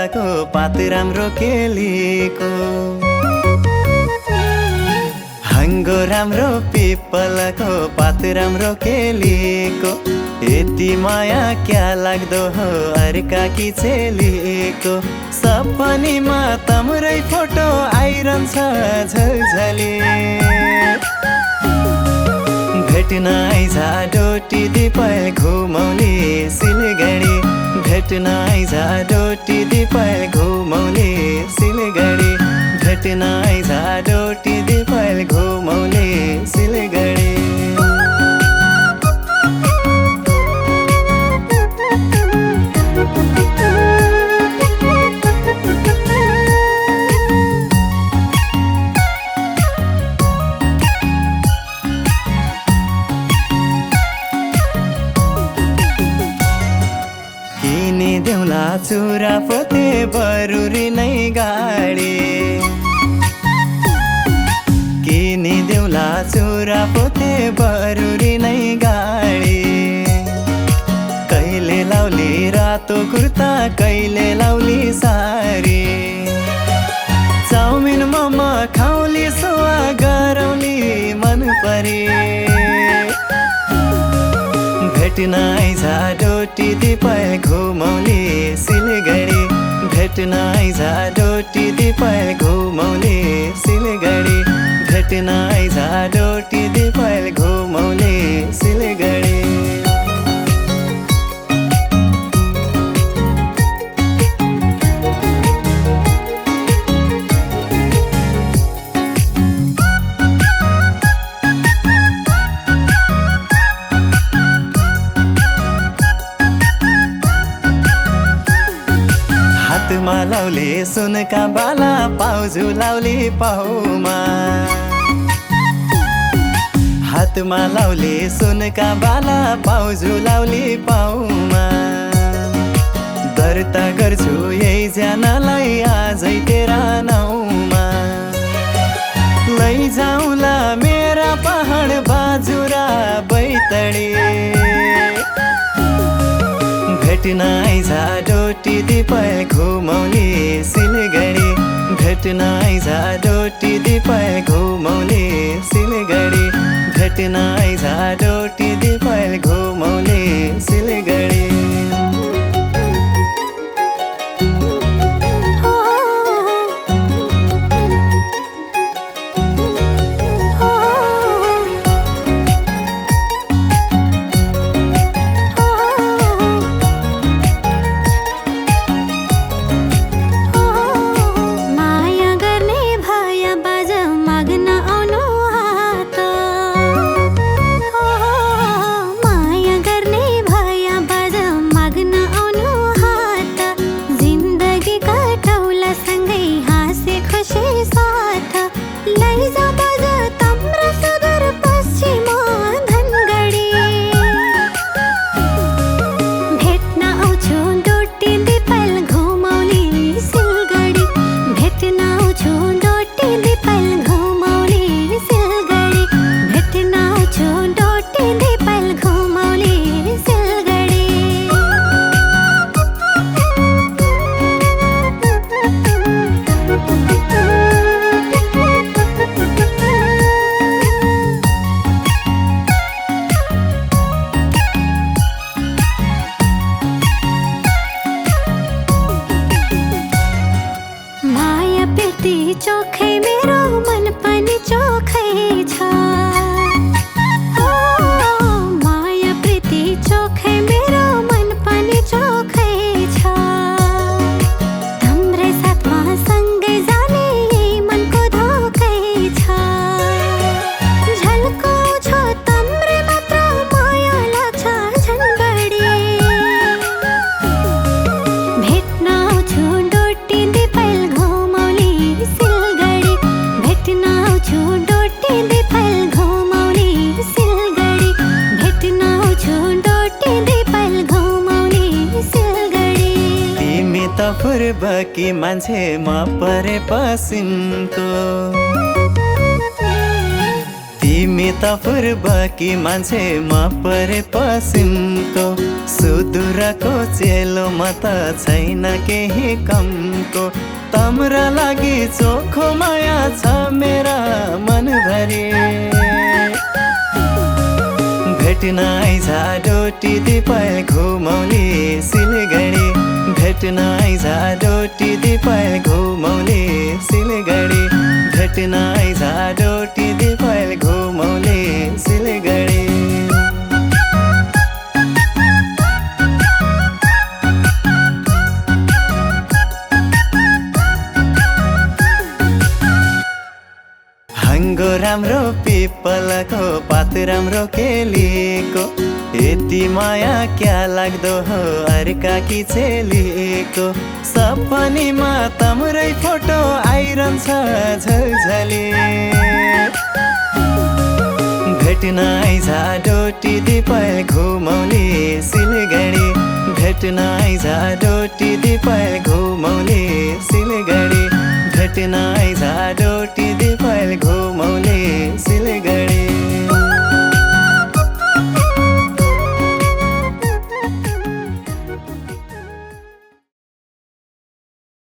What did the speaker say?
पिप्पलको पात राम्रो केलीको हाङ्गो राम्रो पिप्पलको पात राम्रो केलीको यति माया क्या लाग्दो हो अर्काकी चेलीको सपनीमा तम्रै फोटो आइरहन्छ झलझली भेट्न आइज डोटी दिपल घुमौली सिलगढी भेट्न आइज डोटी दिपल घुमौली सिलगढी भेट्न आइज डोटी दिपल घुमौली सिलगढी देउला चुरा पोते बरुरी नै गाडी किनी देउला चुरा पोते बरुरी नै गाडी कहिले लाउली रातो कुर्ता कहिले लाउली सारी चाउमिन मोमो खाउली सोवा गरौली मन परी भेट्न आइज डोटी दिपल घुमौली सिलगढी भेट्न आइज डोटी दिपल घुमौली सिलगढी भेट्न आइज डोटी दिपल घुमौली सिलगढी हातमा लाउले सुनका बाला पाउजु लाउली पाउमा हातमा लाउले सुनका बाला पाउजु लाउली पाउमा दर्ता गर्छु यही जनालाई आजै तेरा नाउँमा लैजाउला मेरा पहाड बाजुरा बैतडी भेट्न आइज डोटी दिपल घुमौली सिलगढी भेट्न आइज डोटी दिपल घुमौली सिलगढी भेट्न आइज डोटी दिपल घुमौली सिलगढी चोखै मेरो मन पनि चोखै छ माया प्रीति चोखै मेरो मन पनि चोखै छ तिम्रै साथमा सँगै जाने मनको धोकै छ झल्काउँछ तिम्रै मात्र माया लाग्छ झन् बढी भेट्न आउँछु डोटी दिपल घुमौली सिलगढी भेट्न आउँछु डोटी दिपल घुमौली सिलगढी भेट्न आउँछु डोटी दिपल घुमौली सिलगढी तिमी त पूर्वकी मान्छे म परे पश्चिमको तिमी त पूर्वकी मान्छे म परे पश्चिमको सुदूरको चेलोमा त छैन केही कमको तम्रा लागि चोखो माया छ मेरा मनभरि भेट्न आइजा डोटी दिपाल घुमाउने सिलगढी भेट्न आइजा डोटी दिपाल घुमाउने सिलगढी भेट्न आइजा डोटी दिपाल घुमाउने सिलगढी हाँगो राम्रो पिपलको पात राम्रो केलीको यति माया क्या लाग्दो हो अर्काकी चेलीको सपनीमा तम्रै फोटो आइरहन्छ झलझली भेट्न आइजा डोटी दिपाल घुमाउने सिलगढी भेट्न आइजा डोटी दिपाल घुमाउने सिलगढी भेट्न आइजा डोटी